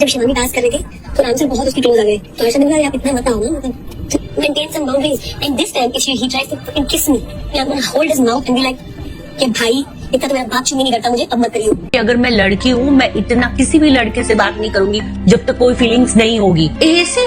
जब शिवानी डांस कर रही थी तो राम सर बहुत उसकी क्लोज आ गए, तो ऐसा लगा आप इतना मत आओ ना, मतलब maintain some boundaries. And this time he tries to fucking kiss me, I am gonna hold his mouth and be like कि भाई इतना तो मेरा बाप चुम्मी नहीं करता मुझे, अब मत करियो। अगर मैं लड़की हूँ मैं इतना किसी भी लड़के से बात नहीं करूंगी जब तक कोई फीलिंग्स नहीं होगी। ऐसे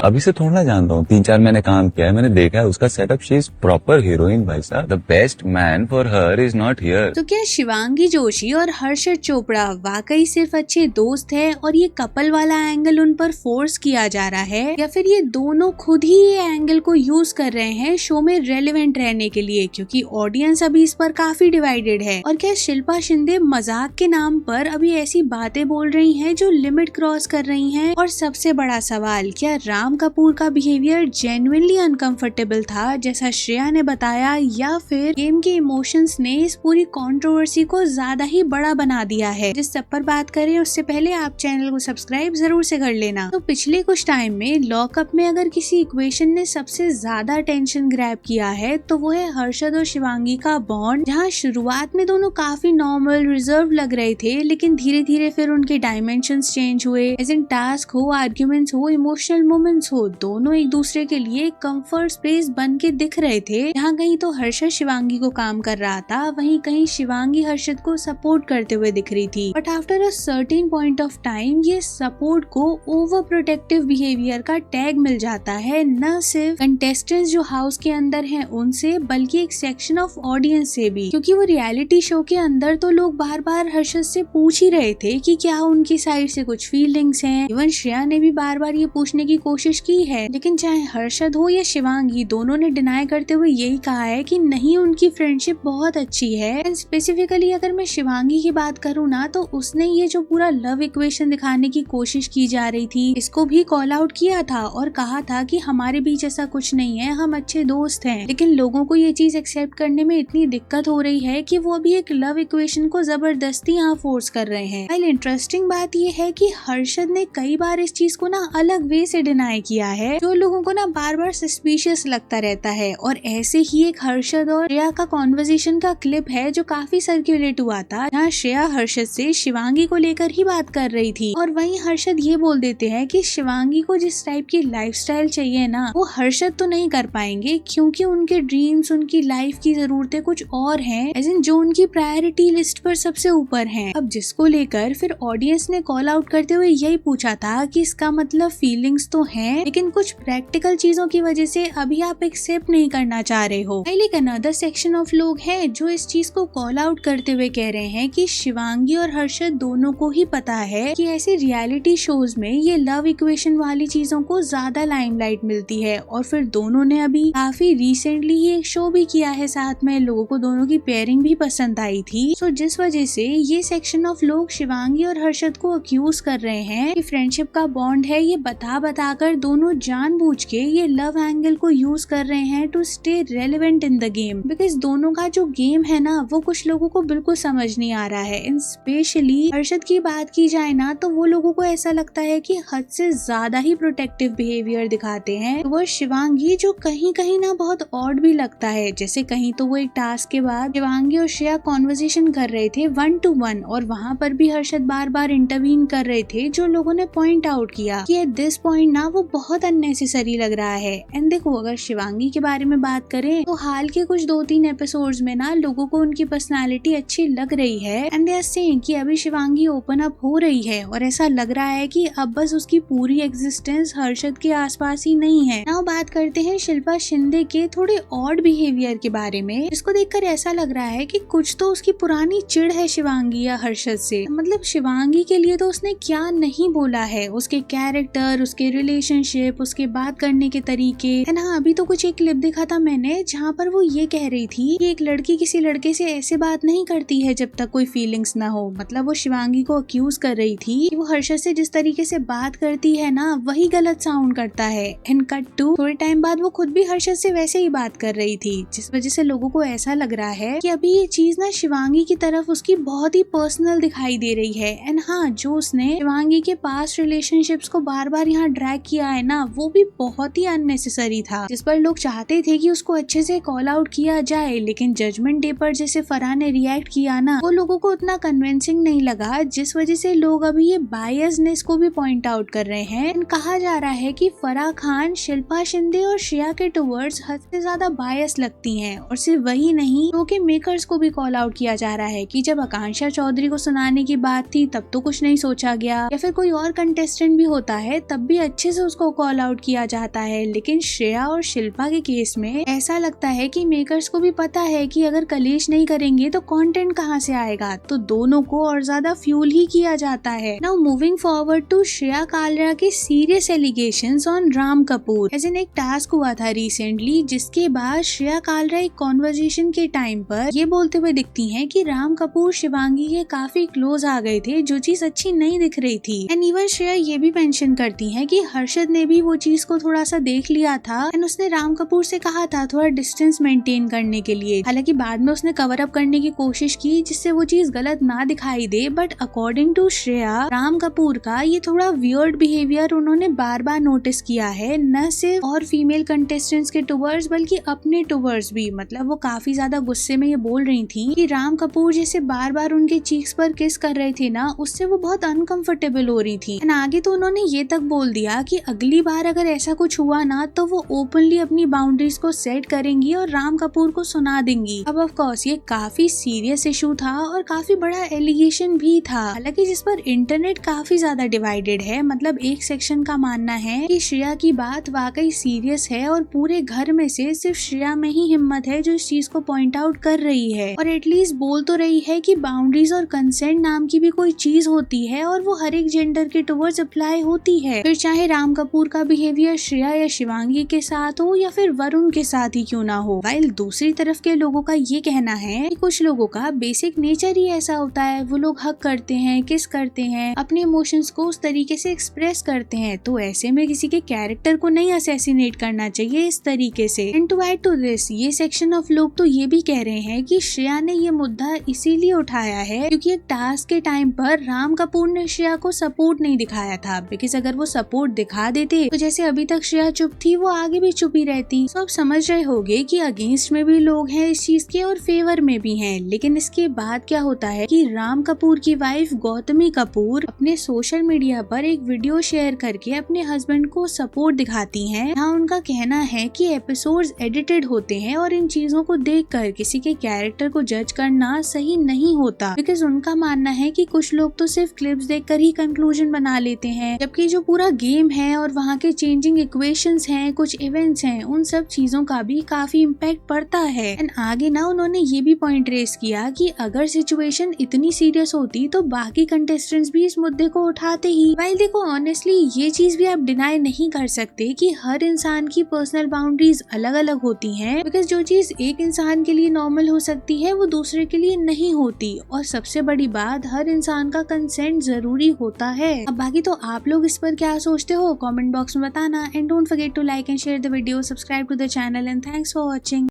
अभी से थोड़ा जानता हूँ, 3-4 महीने काम किया है, मैंने देखा है उसका setup. She is proper heroine भाई साहब। The best man for her is not here. तो क्या शिवांगी जोशी और हर्षद चोपड़ा वाकई सिर्फ अच्छे दोस्त हैं और ये कपल वाला एंगल उन पर फोर्स किया जा रहा है, या फिर ये दोनों खुद ही ये एंगल को यूज कर रहे हैं शो में रेलेवेंट रहने के लिए, क्योंकि ऑडियंस अभी इस पर काफी डिवाइडेड है। और क्या शिल्पा शिंदे मजाक के नाम पर अभी ऐसी बातें बोल रही हैं जो लिमिट क्रॉस कर रही हैं? और सबसे बड़ा सवाल, क्या राम कपूर का बिहेवियर जेन्युइनली अनकंफर्टेबल था जैसा श्रेया ने बताया, या फिर गेम के इमोशंस ने इस पूरी कंट्रोवर्सी को ज्यादा ही बड़ा बना दिया है? जिस सब पर बात करें उससे पहले आप चैनल को सब्सक्राइब जरूर से कर लेना। तो पिछले कुछ टाइम में लॉकअप में अगर किसी इक्वेशन ने सबसे ज्यादा अटेंशन ग्रैब किया है तो वो है हर्षद और शिवांगी का बॉन्ड, जहाँ शुरुआत में दोनों काफी नॉर्मल रिजर्व लग रहे थे, लेकिन धीरे धीरे फिर उनके डायमेंशंस चेंज हुए। एज इन टास्क हो, आर्ग्यूमेंट्स हो, इमोशनल मोमेंट्स हो, दोनों एक दूसरे के लिए कंफर्ट स्पेस बन के दिख रहे थे। जहाँ कहीं तो हर्षद शिवांगी को काम कर रहा था, वहीं कहीं शिवांगी हर्षद को सपोर्ट करते हुए दिख रही थी। But after a certain point of time ये सपोर्ट को ओवर प्रोटेक्टिव बिहेवियर का टैग मिल जाता है, न सिर्फ कंटेस्टेंट्स जो हाउस के अंदर हैं उनसे, बल्कि एक सेक्शन ऑफ ऑडियंस से भी। क्योंकि वो रियलिटी शो के अंदर तो लोग बार बार हर्षद से पूछ ही रहे थे कि क्या उनकी साइड से कुछ फीलिंग्स हैं। इवन श्रेया ने भी बार बार ये पूछने की कोशिश की है, लेकिन चाहे हर्षद हो या शिवांगी, दोनों ने डिनाई करते हुए यही कहा है कि नहीं, उनकी फ्रेंडशिप बहुत अच्छी है। एंड स्पेसिफिकली अगर मैं शिवांगी की बात करूँ ना, तो उसने ये जो पूरा लव इक्वेशन दिखाने की कोशिश की जा रही थी, इसको भी कॉल आउट किया था और कहा था कि हमारे बीच ऐसा कुछ नहीं है, हम अच्छे दोस्त हैं। लेकिन लोगों को ये चीज एक्सेप्ट करने में इतनी दिक्कत हो रही है कि वो अभी एक लव इक्वेशन को जबरदस्ती यहाँ फोर्स कर रहे हैं। वेल, इंटरेस्टिंग बात ये है कि हर्षद ने कई बार इस चीज को ना अलग वे से डिनाई किया है, जो लोगों को ना बार बार सस्पिशियस लगता रहता है। और ऐसे ही एक हर्षद और श्रेया का कॉन्वर्सेशन का क्लिप है जो काफी सर्कुलेट हुआ था, जहाँ श्रेया हर्षद से शिवांगी को लेकर ही बात कर रही थी, और वहीं हर्षद ये बोल देते हैं कि शिवांगी को जिस टाइप की लाइफस्टाइल चाहिए ना, वो हर्षद तो नहीं कर पाएंगे, क्योंकि उनके ड्रीम्स, उनकी लाइफ की जरूरतें कुछ और हैं, एज इन जो उनकी प्रायोरिटी लिस्ट पर सबसे ऊपर हैं। अब जिसको लेकर फिर ऑडियंस ने कॉल आउट करते हुए यही पूछा था कि इसका मतलब फीलिंग्स तो हैं, लेकिन कुछ प्रैक्टिकल चीजों की वजह से अभी आप एक्सेप्ट नहीं करना चाह रहे हो। लेकिन अनदर सेक्शन ऑफ लोग हैं जो इस चीज को कॉल आउट करते हुए कह रहे हैं कि शिवांगी और हर्षद दोनों को ही पता है कि ऐसे रियलिटी शोज में ये लव इक्वेशन वाली चीजों को ज्यादा लाइमलाइट मिलती है, और फिर दोनों ने अभी काफी रिसेंटली ये शो भी किया है साथ में, लोगों को दोनों की पेयरिंग भी पसंद आई थी। सो जिस वजह से ये सेक्शन ऑफ लोग शिवांगी और हर्षद को अक्यूज कर रहे हैं कि फ्रेंडशिप का बॉन्ड है, ये बता कर दोनों जानबूझ के ये लव एंगल को यूज कर रहे हैं to stay relevant in the game. Because दोनों का जो गेम है ना, वो कुछ लोगों को बिल्कुल समझ नहीं आ रहा है। स्पेशली हर्षद की बात की जाए ना, तो वो लोगों को ऐसा लगता है कि हद से ज्यादा ही प्रोटेक्टिव बिहेवियर दिखाते हैं वो शिवांगी, जो कहीं कहीं ना बहुत ऑड भी लगता है। जैसे कहीं तो वो एक टास्क के बाद शिवांगी और श्रेया कॉन्वर्सेशन कर रहे थे 1-to-1, और वहाँ पर भी हर्षद बार बार इंटरवीन कर रहे थे, जो लोगों ने पॉइंट आउट किया कि एट दिस पॉइंट ना वो बहुत अननेसेसरी लग रहा है। एंड देखो, अगर शिवांगी के बारे में बात करें तो हाल के कुछ 2-3 एपिसोड्स में ना लोगों को उनकी पर्सनालिटी अच्छी लग रही है, एंड दे आर सेइंग कि अभी शिवांगी ओपन अप हो रही है, और ऐसा लग रहा है कि अब बस उसकी पूरी एग्जिस्टेंस हर्षद के आसपास ही नहीं है। नाउ बात करते हैं शिल्पा शिंदे के थोड़े ऑड बिहेवियर के बारे में, जिसको देखकर ऐसा लग रहा है कि कुछ तो उसकी पुरानी चिढ़ है शिवांगी या हर्षद से। मतलब शिवांगी के लिए तो उसने क्या नहीं बोला है, उसके कैरेक्टर, उसके रिलेशनशिप, उसके बात करने के तरीके। एंड हाँ, अभी तो कुछ एक क्लिप देखा था मैंने जहाँ पर वो ये कह रही थी कि एक लड़की किसी लड़के से ऐसे बात नहीं करती है जब तक कोई फीलिंग्स ना हो। मतलब वो शिवांगी को अक्यूज कर रही थी कि वो हर्षद से जिस तरीके से बात करती है ना, वही गलत साउंड करता है। एंड कट टू टू थोड़े टाइम बाद वो खुद भी हर्षद से वैसे ही बात कर रही थी, जिस वजह से लोगों को ऐसा लग रहा है कि अभी ये चीज ना शिवांगी की तरफ उसकी बहुत ही पर्सनल दिखाई दे रही है। एंड हाँ, जो उसने शिवांगी के पास्ट रिलेशनशिप्स को बार बार यहाँ ड्रैग किया है ना, वो भी बहुत ही अननेसेसरी था, जिस पर लोग चाहते थे कि उसको अच्छे से कॉल आउट किया जाए, लेकिन जजमेंट डे पर जैसे फराह ने रिएक्ट किया ना, वो लोगों को उतना कन्विंसिंग नहीं लगा, जिस वजह से लोग अभी ये बायसनेस को भी पॉइंट आउट कर रहे हैं। एंड कहा जा रहा है कि फराह खान शिल्पा शिंदे और श्रेया के टुवर्ड्स हद से ज्यादा बायस लगती हैं, और सिर्फ वही नहीं, शो के मेकर्स को भी कॉल आउट किया जा रहा है कि जब आकांक्षा चौधरी को सुनाने की बात थी तब तो कुछ नहीं सोचा गया, या फिर कोई और कंटेस्टेंट भी होता है तब भी अच्छे से उसको कॉल आउट किया जाता है, लेकिन श्रेया और शिल्पा के केस में ऐसा लगता है कि मेकर्स को भी पता है कि अगर कलेश नहीं करेंगे तो कंटेंट कहाँ से आएगा, तो दोनों को और ज्यादा फ्यूल ही किया जाता है। Now moving forward to Shreya Kalra के serious allegations on Ram Kapoor. As in एक टास्क हुआ था रिसेंटली, जिसके बाद श्रेया कालरा एक कॉन्वर्जेशन के टाइम पर ये बोलते हुए दिखती हैं कि राम कपूर शिवांगी के काफी क्लोज आ गए थे, जो चीज अच्छी नहीं दिख रही थी। एंड इवन श्रेया ये भी मेंशन करती हैं कि हर्षद ने भी वो चीज को थोड़ा सा देख लिया था एंड उसने राम कपूर से कहा था थोड़ा डिस्टेंस मेंटेन करने के लिए। हालांकि बाद में उसने कवर अप करने की कोशिश की जिससे वो चीज गलत ना दिखाई दे, but according to Shreya, Ram Kapoor का ये थोड़ा वियर्ड बिहेवियर उन्होंने बार बार नोटिस किया है, न सिर्फ और फीमेल कंटेस्टेंट्स के टुवर्ड्स बल्कि अपने टुवर्ड्स भी। मतलब वो काफी ज्यादा गुस्से में ये बोल रही थी कि राम कपूर जैसे बार बार उनके चीक्स पर किस कर रहे थे ना, उससे वो बहुत अनकंफर्टेबल हो रही थी। एंड आगे तो उन्होंने ये तक बोल दिया कि अगली बार अगर ऐसा कुछ हुआ ना तो वो ओपनली अपनी बाउंड्रीज को सेट करेंगी और राम कपूर को सुना देंगी। अब ऑफ कोर्स ये काफी सीरियस इशू था और काफी बड़ा एलिगेशन भी था, हालांकि जिस पर इंटरनेट काफी ज्यादा डिवाइडेड है। मतलब एक सेक्शन का मानना है कि श्रेया की बात वाकई सीरियस है और पूरे घर में से सिर्फ श्रेया में ही हिम्मत है जो इस चीज को पॉइंट आउट कर रही है और एटलीस्ट बोल तो रही है कि बाउंड्रीज और कंसेंट नाम की भी कोई चीज होती है और वो हर एक जेंडर के टुवर्ड्स अप्लाई होती है, फिर चाहे राम कपूर का बिहेवियर श्रेया या शिवांगी के साथ हो या फिर वरुण के साथ ही क्यों ना हो। वाइल दूसरी तरफ के लोगों का ये कहना है कि कुछ लोगों का बेसिक नेचर ही ऐसा होता है, वो लोग हक करते हैं, किस करते हैं, अपने इमोशंस को उस तरीके से एक्सप्रेस करते हैं, तो ऐसे में किसी के कैरेक्टर को नहीं असैसिनेट करना चाहिए इस तरीके से। And to add to this, ये सेक्शन ऑफ लोग तो ये भी कह रहे हैं कि श्रेया ने ये मुद्दा इसीलिए उठाया है क्योंकि एक टास्क के टाइम पर राम कपूर ने श्रेया को सपोर्ट नहीं दिखाया था, बिकॉज अगर वो सपोर्ट दिखा देते तो जैसे अभी तक श्रेया चुप थी वो आगे भी चुप ही रहती। तो आप समझ रहे होगे कि अगेंस्ट में भी लोग हैं इस चीज के और फेवर में भी हैं। लेकिन इसके बाद क्या होता है कि राम कपूर की वाइफ गौतमी कपूर अपने सोशल मीडिया पर एक वीडियो शेयर करके अपने हस्बैंड को सपोर्ट दिखाती हैं। यहाँ उनका कहना है कि एपिसोड्स एडिटेड होते हैं और इन चीजों को देखकर किसी के कैरेक्टर को जज करना सही नहीं होता, बिकॉज उनका मानना है कि कुछ लोग तो सिर्फ क्लिप्स देखकर ही कंक्लूजन बना लेते हैं, जबकि जो पूरा गेम है और वहाँ के चेंजिंग इक्वेशंस हैं, कुछ इवेंट्स हैं, उन सब चीजों का भी काफी इम्पैक्ट पड़ता है। एंड आगे ना उन्होंने ये भी पॉइंट रेस किया कि अगर सिचुएशन इतनी सीरियस होती तो बाकी कंटेस्टेंट्स भी इस मुद्दे को उठाते ही। वाइल देखो ऑनेस्टली ये चीज भी आप डिनाई नहीं कर सकते कि हर इंसान की पर्सनल बाउंड्रीज अलग अलग होती हैं, बिकॉज जो चीज एक इंसान के लिए नॉर्मल हो सकती है वो दूसरे के लिए नहीं होती, और सबसे बड़ी बात हर इंसान का कंसेंट जरूरी होता है। अब बाकी तो आप लोग इस पर क्या सोचते हो कमेंट बॉक्स में बताना, and don't forget to like and share the video, subscribe to the channel, and thanks for watching.